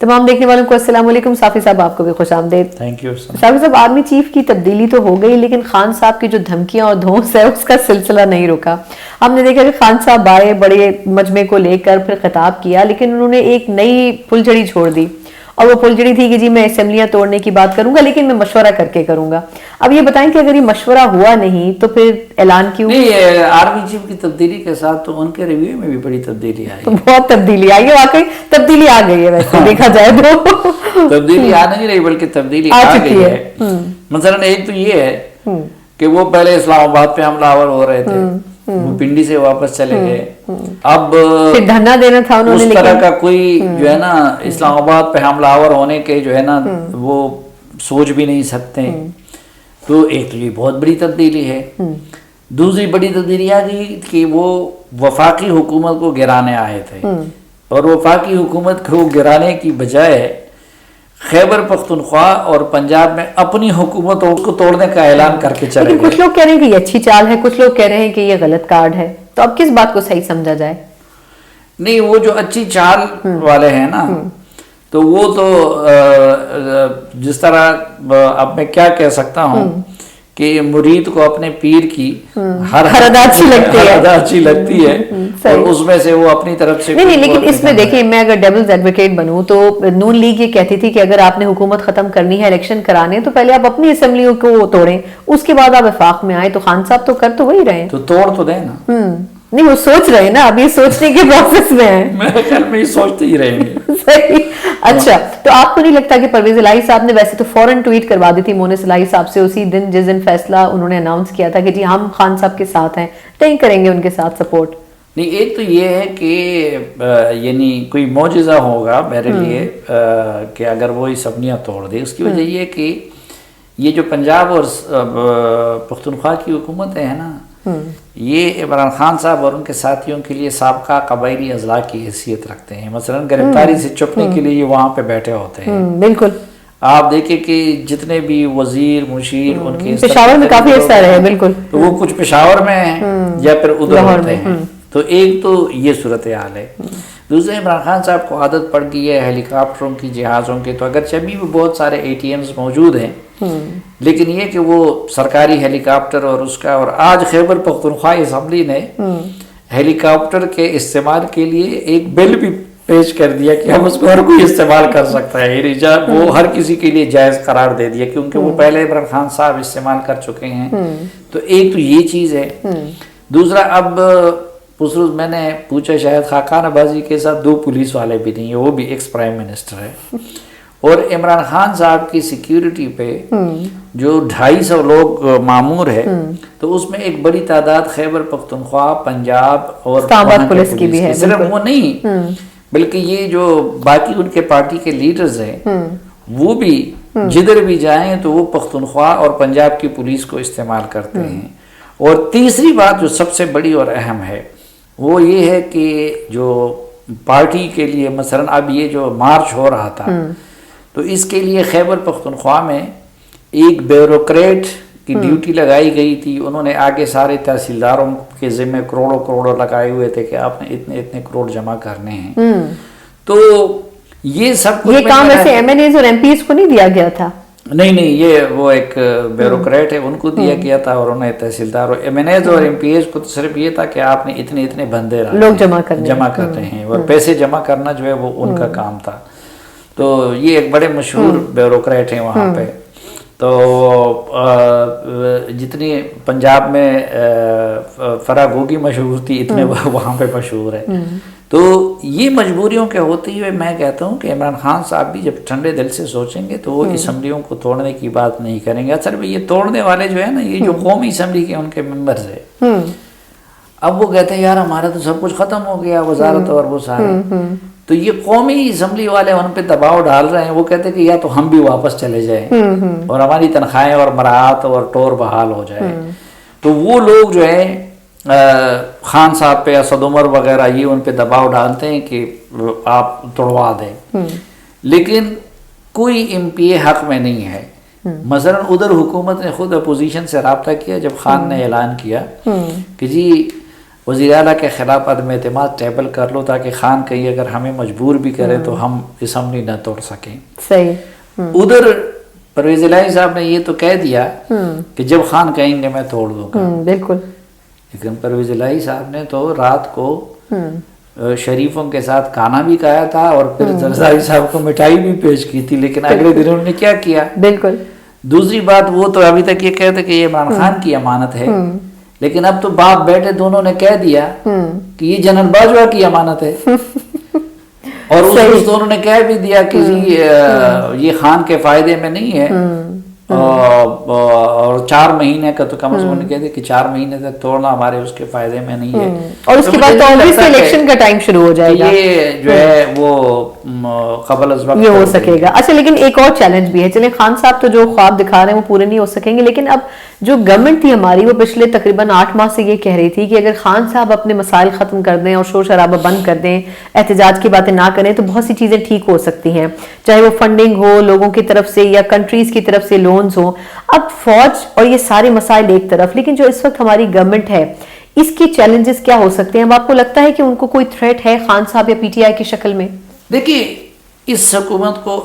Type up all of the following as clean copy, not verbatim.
تمام دیکھنے والوں کو السلام علیکم. صافی صاحب آپ کو بھی خوش آمدید. Thank you. صافی صاحب آرمی چیف کی تبدیلی تو ہو گئی لیکن خان صاحب کی جو دھمکیاں اور دھونس ہے اس کا سلسلہ نہیں رکا. ہم نے دیکھا کہ خان صاحب آئے بڑے مجمع کو لے کر پھر خطاب کیا لیکن انہوں نے ایک نئی پھلجھڑی چھوڑ دی اور وہ پھلجھڑی تھی کہ جی میں اسمبلیاں توڑنے کی بات کروں گا لیکن میں مشورہ کر کے کروں گا. اب یہ بتائیں کہ اگر یہ مشورہ ہوا نہیں تو پھر اعلان کیوں؟ نہیں, آرمی چیف کی تبدیلی کے ساتھ تو ان کے ریویو میں بھی بڑی تبدیلی آئی. بہت تبدیلی آئی ہے, واقعی تبدیلی آ گئی ہے ویسے دیکھا جائے تو. تبدیلی آ نہیں رہی بلکہ تبدیلی آ گئی ہے. مثلا ایک تو یہ ہے کہ وہ پہلے اسلام آباد پہ حملہ آور ہو رہے تھے, وہ پنڈی سے واپس چلے گئے. اب دھرنا دینا تھا انہوں نے, اس طرح کا کوئی جو ہے نا اسلام آباد پہ حملہ آور ہونے کے جو ہے نا وہ سوچ بھی نہیں سکتے. تو ایک تو یہ بہت بڑی تبدیلی ہے. دوسری بڑی تبدیلی آ گئی کہ وہ وفاقی حکومت کو گرانے آئے تھے اور وفاقی حکومت کو گرانے کی بجائے خیبر پختونخوا اور پنجاب میں اپنی حکومتوں کو توڑنے کا اعلان کر کے چلے گئے. کچھ لوگ کہہ رہے ہیں کہ یہ اچھی چال ہے, کچھ لوگ کہہ رہے ہیں کہ یہ غلط کارڈ ہے. تو اب کس بات کو صحیح سمجھا جائے؟ نہیں, وہ جو اچھی چال والے ہیں نا تو وہ تو جس طرح اب میں کیا کہہ سکتا ہوں کہ مرید کو اپنے پیر کی ہر ادا اچھی لگتی ہے اور اس میں سے وہ اپنی طرف سے نہیں. لیکن اس میں دیکھیں, میں اگر ڈیولز ایڈوکیٹ بنوں تو نون لیگ یہ کہتی تھی کہ اگر آپ نے حکومت ختم کرنی ہے, الیکشن کرانے, تو پہلے آپ اپنی اسمبلیوں کو توڑیں, اس کے بعد آپ وفاق میں آئے. تو خان صاحب تو کر تو وہی رہے ہیں, تو توڑ تو دیں نا. نہیں, وہ سوچ رہے ہیں نا, اب یہ سوچنے کے پروسیس میں ہیں. میرے خیال میں یہ سوچتے ہی رہیں گے. صحیح. اچھا, تو آپ کو نہیں لگتا کہ پرویز الہی صاحب نے ویسے تو فوراً ٹویٹ کروا دی تھی مونس الہی صاحب سے اسی دن جس دن فیصلہ انہوں نے اناؤنس کیا تھا کہ جی ہم خان صاحب کے ساتھ ہیں, نہیں کریں گے ان کے ساتھ سپورٹ؟ نہیں, ایک تو یہ ہے کہ یعنی کوئی معجزہ ہوگا میرے لیے کہ اگر وہ اسمبلیاں توڑ دے. اس کی وجہ یہ کہ یہ جو پنجاب اور پختونخوا کی حکومتیں ہیں نا, یہ عمران خان صاحب اور ان کے ساتھیوں کے لیے سابقہ قبائلی اضلاع کی حیثیت رکھتے ہیں. مثلا گرفتاری سے چھپنے کے لیے یہ وہاں پہ بیٹھے ہوتے ہیں. بالکل. آپ دیکھیں کہ جتنے بھی وزیر مشیر ان کے پشاور میں کافی عرصہ رہے, بالکل, تو وہ کچھ پشاور میں ہیں یا پھر ادھر ہوتے ہیں. تو ایک تو یہ صورتحال ہے. دوسرے, عمران خان صاحب کو عادت پڑ گئی ہے ہیلی کاپٹروں کی, جہازوں کی. تو اگرچہ ابھی بھی بہت سارے ATMs موجود ہیں لیکن یہ کہ وہ سرکاری ہیلی کاپٹر اور اس کا, اور آج خیبر پختونخوا اسمبلی نے ہیلی کاپٹر کے استعمال کے لیے ایک بل بھی پیش کر دیا کہ ہم اس کو ہر کوئی استعمال کر سکتا ہے. وہ ہر کسی کے لیے جائز قرار دے دیا کیونکہ وہ پہلے عمران خان صاحب استعمال کر چکے ہیں. تو ایک تو یہ چیز ہے. دوسرا, اب میں نے پوچھا شاید خاقان عباسی کے ساتھ 2 پولیس والے بھی نہیں ہیں, وہ بھی ایکس پرائم منسٹر ہے. اور عمران خان صاحب کی سیکیورٹی پہ جو 250 لوگ معمور ہے تو اس میں ایک بڑی تعداد خیبر پختونخوا, پنجاب اور پولیس کی بھی ہے. صرف وہ نہیں بلکہ یہ جو باقی ان کے پارٹی کے لیڈرز ہیں وہ بھی جدھر بھی جائیں تو وہ پختونخوا اور پنجاب کی پولیس کو استعمال کرتے ہیں. اور تیسری بات جو سب سے بڑی اور اہم ہے وہ یہ ہے کہ جو پارٹی کے لیے مثلا اب یہ جو مارچ ہو رہا تھا تو اس کے لیے خیبر پختونخوا میں ایک بیوروکریٹ کی ڈیوٹی لگائی گئی تھی. انہوں نے آگے سارے تحصیلداروں کے ذمہ کروڑوں لگائے ہوئے تھے کہ آپ نے اتنے کروڑ جمع کرنے ہیں. تو یہ سب کچھ یہ کام ایسے MNAs اور MPs کو نہیں دیا گیا تھا؟ نہیں, یہ وہ ایک بیوروکریٹ ہے ان کو دیا گیا تھا اور انہیں تحصیلدار اور MNAs اور MPs کو صرف یہ تھا کہ آپ نے اتنے بندے لوگ جمع کرتے ہیں اور پیسے جمع کرنا جو ہے وہ ان کا کام تھا. تو یہ ایک بڑے مشہور بیوروکریٹ ہیں وہاں پہ. تو جتنی پنجاب میں فراگوگی مشہور تھی اتنے وہاں پہ مشہور ہے. تو یہ مجبوریوں کے ہوتے ہوئے میں کہتا ہوں کہ عمران خان صاحب بھی جب ٹھنڈے دل سے سوچیں گے تو وہ اسمبلیوں کو توڑنے کی بات نہیں کریں گے. اصل میں یہ توڑنے والے جو ہے نا, یہ جو قومی اسمبلی کے ان کے ممبرز ہیں, اب وہ کہتے ہیں یار ہمارا تو سب کچھ ختم ہو گیا, وزارت اور وہ سارے. تو یہ قومی اسمبلی والے ان پہ دباؤ ڈال رہے ہیں. وہ کہتے ہیں کہ یا تو ہم بھی واپس چلے جائیں اور ہماری تنخواہیں اور مراعات اور ٹور بحال ہو جائے. تو وہ لوگ جو ہے خان صاحب پہ, اسد عمر وغیرہ, یہ ان پہ دباؤ ڈالتے ہیں کہ آپ توڑوا دیں. لیکن کوئی MP حق میں نہیں ہے. مثلا ادھر حکومت نے خود اپوزیشن سے رابطہ کیا جب خان نے اعلان کیا کہ جی وزیر اعلیٰ کے خلاف عدم اعتماد ٹیبل کر لو تاکہ خان کہیں اگر ہمیں مجبور بھی کرے تو ہم اسمبلی نہ توڑ سکیں. صحیح. ادھر پرویز الہی صاحب نے یہ تو کہہ دیا کہ جب خان کہیں گے میں توڑ دوں گا. بالکل. لیکن پرویز الہی صاحب نے تو رات کو شریفوں کے ساتھ کھانا بھی کھایا تھا اور پھر زرداری صاحب کو مٹھائی بھی پیش کی تھی. لیکن اگلے دن انہوں نے کیا کیا؟ بالکل. دوسری بات، وہ تو ابھی تک یہ کہتے کہ یہ عمران خان کی امانت ہے، لیکن اب تو باپ بیٹے دونوں نے کہہ دیا کہ یہ جنرل باجوہ کی امانت ہے. اور اس دونوں نے کہہ بھی دیا کہ یہ خان کے فائدے میں نہیں ہے، اور 4 مہینے کا تو کم از کم کہتے کہ 4 مہینے تک توڑنا ہمارے اس کے فائدے میں نہیں ہے. اور اس کے بعد تو obviously الیکشن کا ٹائم شروع ہو جائے گا، یہ جو ہے وہ قبل از وقت یہ ہو سکے گا. اچھا، لیکن ایک اور چیلنج بھی ہے. چلیں خان صاحب تو جو خواب دکھا رہے ہیں وہ پورے نہیں ہو سکیں گے، لیکن اب جو گورنمنٹ تھی ہماری وہ پچھلے تقریباً 8 ماہ سے یہ کہہ رہی تھی کہ اگر خان صاحب اپنے مسائل ختم کر دیں اور شور شرابہ بند کر دیں، احتجاج کی باتیں نہ کریں، تو بہت سی چیزیں ٹھیک ہو سکتی ہیں، چاہے وہ فنڈنگ ہو لوگوں کی طرف سے یا کنٹریز کی طرف سے لونز ہوں. اب فوج اور یہ سارے مسائل ایک طرف، لیکن جو اس وقت ہماری گورنمنٹ ہے اس کی چیلنجز کیا ہو سکتے ہیں؟ اب آپ کو لگتا ہے کہ ان کو کوئی تھریٹ ہے خان صاحب یا پی ٹی آئی کی شکل میں؟ دیکھیے، اس حکومت کو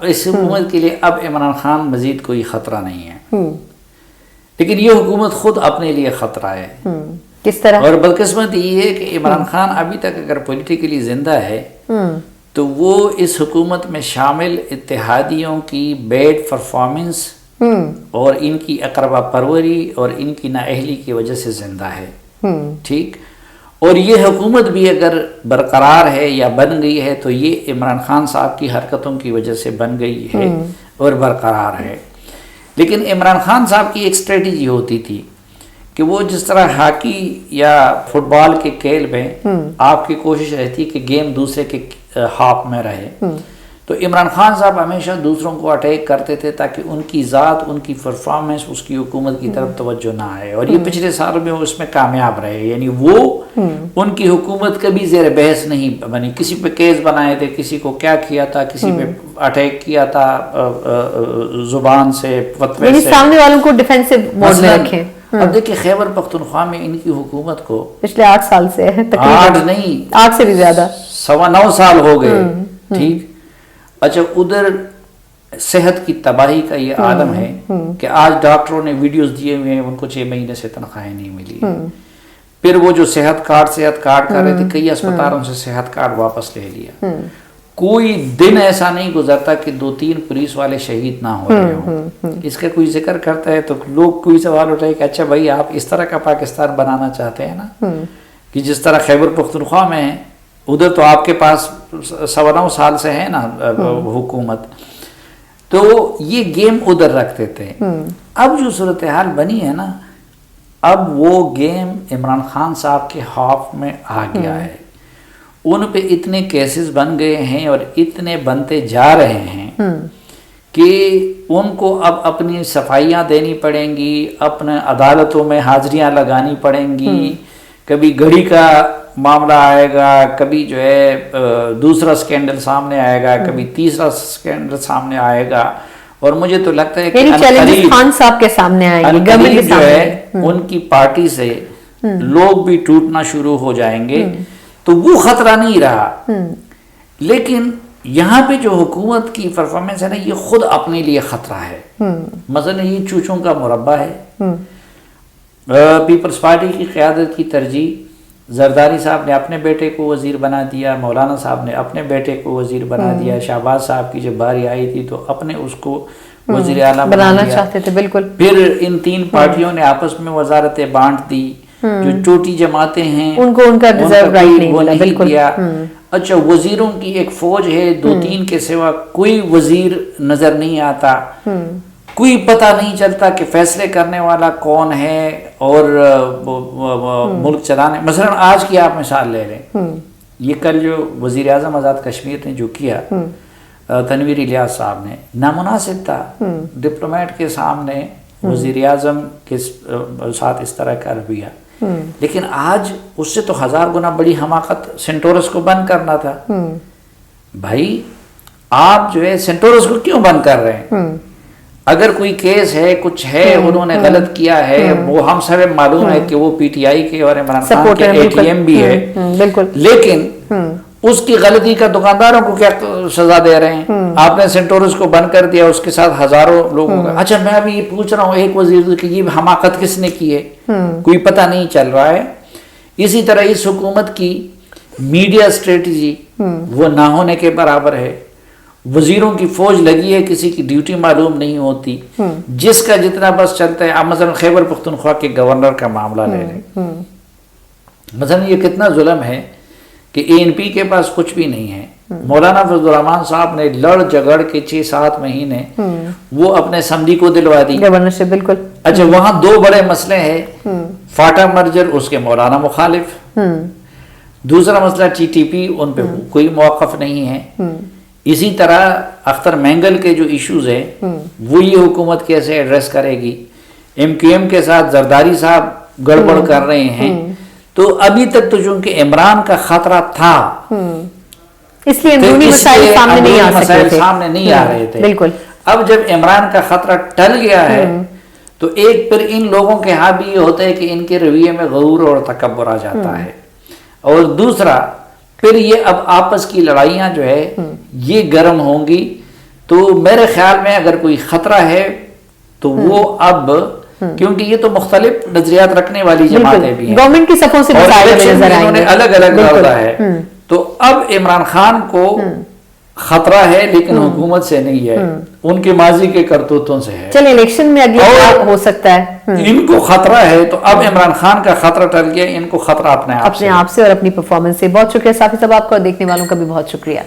اس حکومت کے لیے اب عمران خان مزید کوئی خطرہ نہیں ہے، لیکن یہ حکومت خود اپنے لیے خطرہ ہے. کس طرح؟ اور بدقسمت یہ ہے کہ عمران خان ابھی تک اگر پولیٹیکلی زندہ ہے تو وہ اس حکومت میں شامل اتحادیوں کی بیڈ پرفارمنس اور ان کی اقربا پروری اور ان کی نااہلی کی وجہ سے زندہ ہے. ٹھیک. اور یہ حکومت بھی اگر برقرار ہے یا بن گئی ہے تو یہ عمران خان صاحب کی حرکتوں کی وجہ سے بن گئی ہے اور برقرار ہے. لیکن عمران خان صاحب کی ایک اسٹریٹجی ہوتی تھی کہ وہ جس طرح ہاکی یا فٹ بال کے کھیل میں آپ کی کوشش رہتی کہ گیم دوسرے کے ہاف میں رہے، تو عمران خان صاحب ہمیشہ دوسروں کو اٹیک کرتے تھے تاکہ ان کی ذات، ان کی پرفارمنس اس کی حکومت کی طرف توجہ نہ آئے. اور یہ پچھلے سالوں میں اس میں کامیاب رہے، یعنی وہ ان کی حکومت کبھی زیر بحث نہیں بنی. کسی پہ کیس بنائے تھے، کسی کو کیا کیا تھا، کسی پہ اٹیک کیا تھا زبان سے، فتوے یعنی سے، سامنے والوں کو ڈیفینسو موڈ میں رکھیں. اب دیکھیں خیبر پختونخوا میں ان کی حکومت کو پچھلے 8 سال سے تقریباً 8 نہیں 8 سے بھی زیادہ 9.25 سال ہو گئے. ٹھیک. اچھا، ادھر صحت کی تباہی کا یہ عالم ہے کہ آج ڈاکٹروں نے ویڈیوز دیے ہوئے ہیں ان کو 6 مہینے سے تنخواہیں نہیں ملی. پھر وہ جو صحت کارڈ کر رہے تھے، کئی اسپتالوں سے صحت کارڈ واپس لے لیا. کوئی دن ایسا نہیں گزرتا کہ 2-3 پولیس والے شہید نہ ہو رہے ہوں. اس کا کوئی ذکر کرتا ہے تو لوگ کوئی سوال اٹھائے کہ اچھا بھائی آپ اس طرح کا پاکستان بنانا چاہتے ہیں نا، کہ جس طرح خیبر پختونخوا میں ہے، ادھر تو آپ کے پاس 9.25 سال سے ہے نا حکومت، تو یہ گیم ادھر رکھتے تھے. اب جو صورتحال بنی ہے نا، اب وہ گیم عمران خان صاحب کے ہاف میں آ گیا ہے. ان پہ اتنے کیسز بن گئے ہیں اور اتنے بنتے جا رہے ہیں کہ ان کو اب اپنی صفائیاں دینی پڑیں گی، اپنے عدالتوں میں حاضریاں لگانی پڑیں گی. کبھی گھڑی کا معاملہ آئے گا، کبھی جو ہے دوسرا سکینڈل سامنے آئے گا، کبھی تیسرا سکینڈل سامنے آئے گا. اور مجھے تو لگتا ہے کہ خان صاحب کے سامنے آئیں گے، گورنمنٹ کے جو ہے ان کی پارٹی سے لوگ بھی ٹوٹنا شروع ہو جائیں گے. تو وہ خطرہ نہیں رہا. لیکن یہاں پہ جو حکومت کی پرفارمنس ہے نا، یہ خود اپنے لیے خطرہ ہے. مثلا یہ چوچوں کا مربع ہے. پیپلز پارٹی کی قیادت کی ترجیح، زرداری صاحب نے اپنے بیٹے کو وزیر بنا دیا، مولانا صاحب نے اپنے بیٹے کو وزیر بنا دیا، شہباز صاحب کی جب باری آئی تھی تو اپنے اس کو وزیر اعلیٰ بنانا چاہتے تھے. بالکل. پھر ان 3 پارٹیوں نے آپس میں وزارتیں بانٹ دی. جو چھوٹی جماعتیں ہیں ان کو ان کا ڈیزرو رائٹ نہیں ملا. بالکل. اچھا، وزیروں کی ایک فوج ہے، 2-3 کے سوا کوئی وزیر نظر نہیں آتا، کوئی پتہ نہیں چلتا کہ فیصلے کرنے والا کون ہے اور ملک چلانے. مثلا آج کی آپ مثال لے لیں، یہ کل جو وزیر اعظم آزاد کشمیر نے جو کیا تنویر الیاس صاحب نے، نامناسب تھا. ڈپلومیٹ کے سامنے وزیر اعظم کے ساتھ اس طرح کا رویہ. لیکن آج اس سے تو 1000 گنا بڑی حماقت سینٹورس کو بند کرنا تھا. بھائی آپ جو ہے سینٹورس کو کیوں بند کر رہے ہیں؟ اگر کوئی کیس ہے کچھ ہے انہوں نے غلط کیا ہے وہ ہم سب معلوم ہے کہ وہ پی ٹی آئی کے اور عمران خان کے اے ٹی ایم بھی ہے بالکل، لیکن اس کی غلطی کا دکانداروں کو کیا سزا دے رہے ہیں؟ آپ نے سینٹورس کو بند کر دیا، اس کے ساتھ ہزاروں لوگوں کا. اچھا میں ابھی یہ پوچھ رہا ہوں ایک وزیر کہ یہ حماقت کس نے کی ہے؟ کوئی پتہ نہیں چل رہا ہے. اسی طرح اس حکومت کی میڈیا اسٹریٹجی وہ نہ ہونے کے برابر ہے. وزیروں کی فوج لگی ہے، کسی کی ڈیوٹی معلوم نہیں ہوتی، جس کا جتنا بس چلتا ہے. آپ مثلا خیبر پختونخوا کے گورنر کا معاملہ لے لیں، مثلا یہ کتنا ظلم ہے کہ اے این پی کے پاس کچھ بھی نہیں ہے. مولانا فضل الرحمان صاحب نے لڑ جگڑ کے 6-7 مہینے وہ اپنے سمدھی کو دلوا دی گورنر سے. بالکل. اچھا وہاں 2 بڑے مسئلے ہیں، فاٹا مرجر اس کے مولانا مخالف، دوسرا مسئلہ ٹی ٹی پی ان پہ کوئی موقف نہیں ہے. اسی طرح اختر مینگل کے جو ایشوز ہیں وہ یہ حکومت کیسے ایڈریس کرے گی. ایم کیو ایم کے ساتھ زرداری صاحب گڑبڑ کر رہے ہیں. تو ابھی تک تو چونکہ عمران کا خطرہ تھا اس لیے اندرونی مسائل سامنے نہیں آ سکتے تھے، سامنے نہیں آ رہے تھے. بالکل. اب جب عمران کا خطرہ ٹل گیا ہے تو ایک پھر ان لوگوں کے ہاں بھی یہ ہوتا ہے کہ ان کے رویے میں غرور اور تکبر آ جاتا ہے. اور دوسرا پھر یہ اب آپس کی لڑائیاں جو ہے یہ گرم ہوں گی. تو میرے خیال میں اگر کوئی خطرہ ہے تو وہ اب کیونکہ یہ تو مختلف نظریات رکھنے والی جماعتیں بھی ہیں، گورنمنٹ کی صفوں سے انہوں نے الگ الگ لڑا ہے. تو اب عمران خان کو خطرہ ہے لیکن حکومت سے نہیں ہے، ان کے ماضی کے کرتوتوں سے ہے. چلے الیکشن میں اگلی بار ہو سکتا ہے ان کو خطرہ ہے تو اب عمران خان کا خطرہ ٹل گیا، ان کو خطرہ اپنے آپ سے اور اپنی پرفارمنس سے. بہت شکریہ صافی صاحب آپ کا، اور دیکھنے والوں کا بھی بہت شکریہ.